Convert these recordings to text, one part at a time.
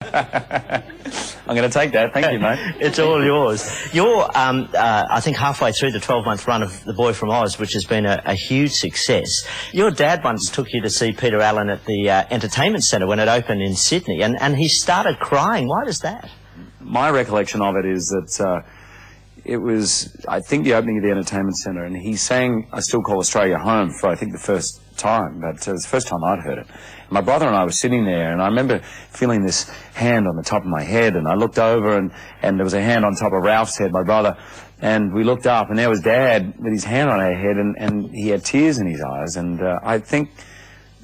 I'm going to take that. Thank you, mate. It's all yours. You're, I think, halfway through the 12-month run of The Boy from Oz, which has been a huge success. Your dad once took you to see Peter Allen at the Entertainment Centre when it opened in Sydney, and he started crying. Why was that? My recollection of it is that it was, I think, the opening of the Entertainment Centre, and he sang I Still Call Australia Home for, I think, the first time, but it was the first time I'd heard it. My brother and I were sitting there, and I remember feeling this hand on the top of my head, and I looked over, and there was a hand on top of Ralph's head, my brother, and we looked up, and there was Dad with his hand on our head, and he had tears in his eyes, and I think,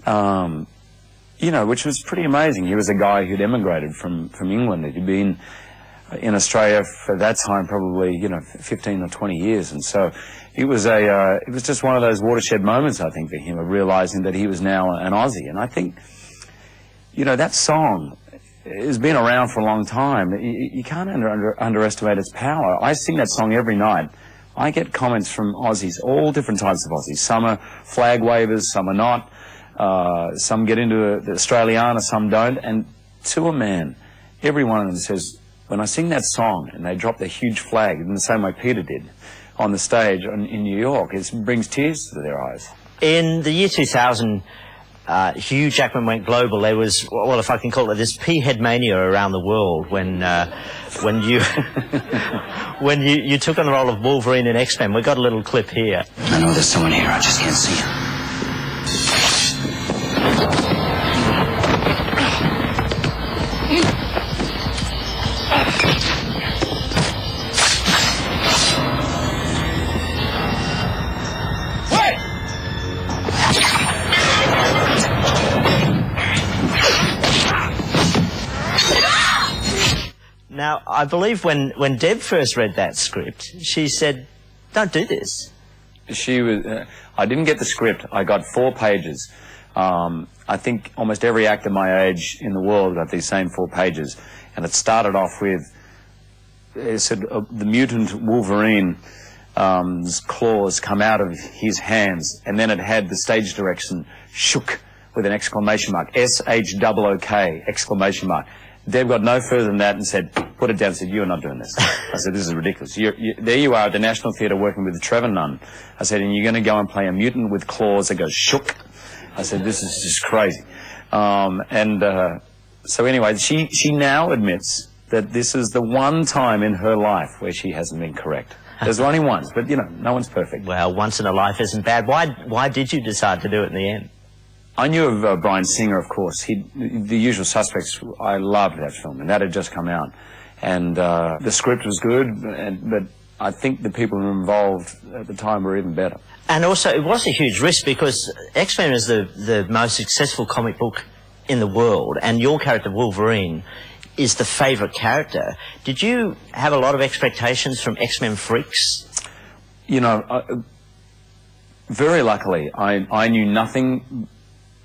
you know, which was pretty amazing. He was a guy who'd emigrated from England. He'd been in Australia for that time probably, you know, 15 or 20 years, and so it was just one of those watershed moments, I think, for him, of realizing that he was now an Aussie. And I think, you know, that song has been around for a long time. You can't underestimate its power. I sing that song every night. I get comments from Aussies, all different types of Aussies. Some are flag wavers, some are not. Some get into the Australiana, some don't. And to a man, every one of them says, when I sing that song and they drop their huge flag in the same way Peter did on the stage in New York, it brings tears to their eyes. In the year 2000, Hugh Jackman went global. There was, well, if I can call it, this pea-head mania around the world when you you took on the role of Wolverine in X-Men. We've got a little clip here. I know there's someone here, I just can't see him. Now, I believe when Deb first read that script, she said, don't do this. She was, I didn't get the script. I got 4 pages. I think almost every actor my age in the world got these same 4 pages. And it started off with, it said, the mutant Wolverine's claws come out of his hands. And then it had the stage direction, shook, with an exclamation mark, S-H-O-O-K, exclamation mark. Deb got no further than that and said, put it down, and said, you're not doing this. I said, this is ridiculous. There you are at the National Theatre working with Trevor Nunn. I said, and you're going to go and play a mutant with claws that goes shook. I said, this is just crazy. So anyway, she now admits that this is the one time in her life where she hasn't been correct. There's only once, but, you know, no one's perfect. Well, once in a life isn't bad. Why did you decide to do it in the end? I knew of Bryan Singer, of course. The Usual Suspects, I loved that film, and that had just come out. And the script was good, but I think the people who were involved at the time were even better. And also, it was a huge risk because X-Men is the most successful comic book in the world, and your character, Wolverine, is the favourite character. Did you have a lot of expectations from X-Men freaks? You know, very luckily, I knew nothing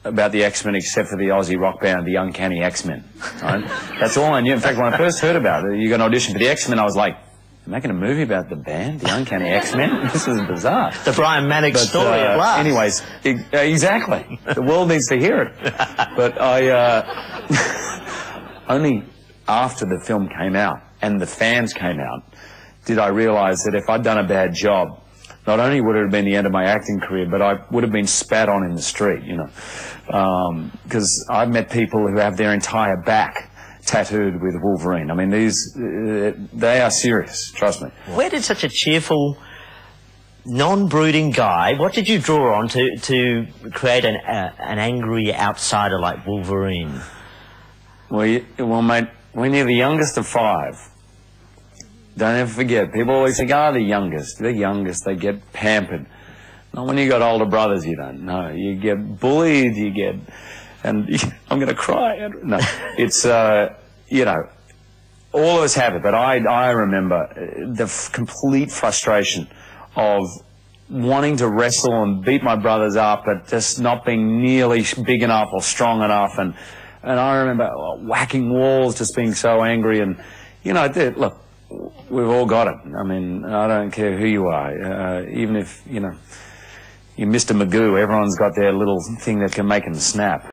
about the X-Men except for the Aussie rock band, the Uncanny X-Men. Right? That's all I knew. In fact, when I first heard about it, you got an audition for the X-Men, I was like, making a movie about the band, the Uncanny X-Men? This is bizarre. The Brian Mannix story at last. Anyways, exactly. The world needs to hear it. But I, only after the film came out and the fans came out did I realise that if I'd done a bad job, not only would it have been the end of my acting career, but I would have been spat on in the street, you know. Because I've met people who have their entire back tattooed with Wolverine. I mean, they are serious, trust me. Where did such a cheerful, non-brooding guy, what did you draw on to create an angry outsider like Wolverine? Well, mate, when you're the youngest of 5, don't ever forget, people always think, the youngest. The youngest, they get pampered. Not when you got older brothers, you don't. No, you get bullied, you get... And I'm going to cry. No, it's, you know, all of us have it, but I remember the complete frustration of wanting to wrestle and beat my brothers up, but just not being nearly big enough or strong enough. And I remember whacking walls, just being so angry. And, you know, look, we've all got it. I mean, I don't care who you are. Even if, you know, you're Mr. Magoo, everyone's got their little thing that can make them snap.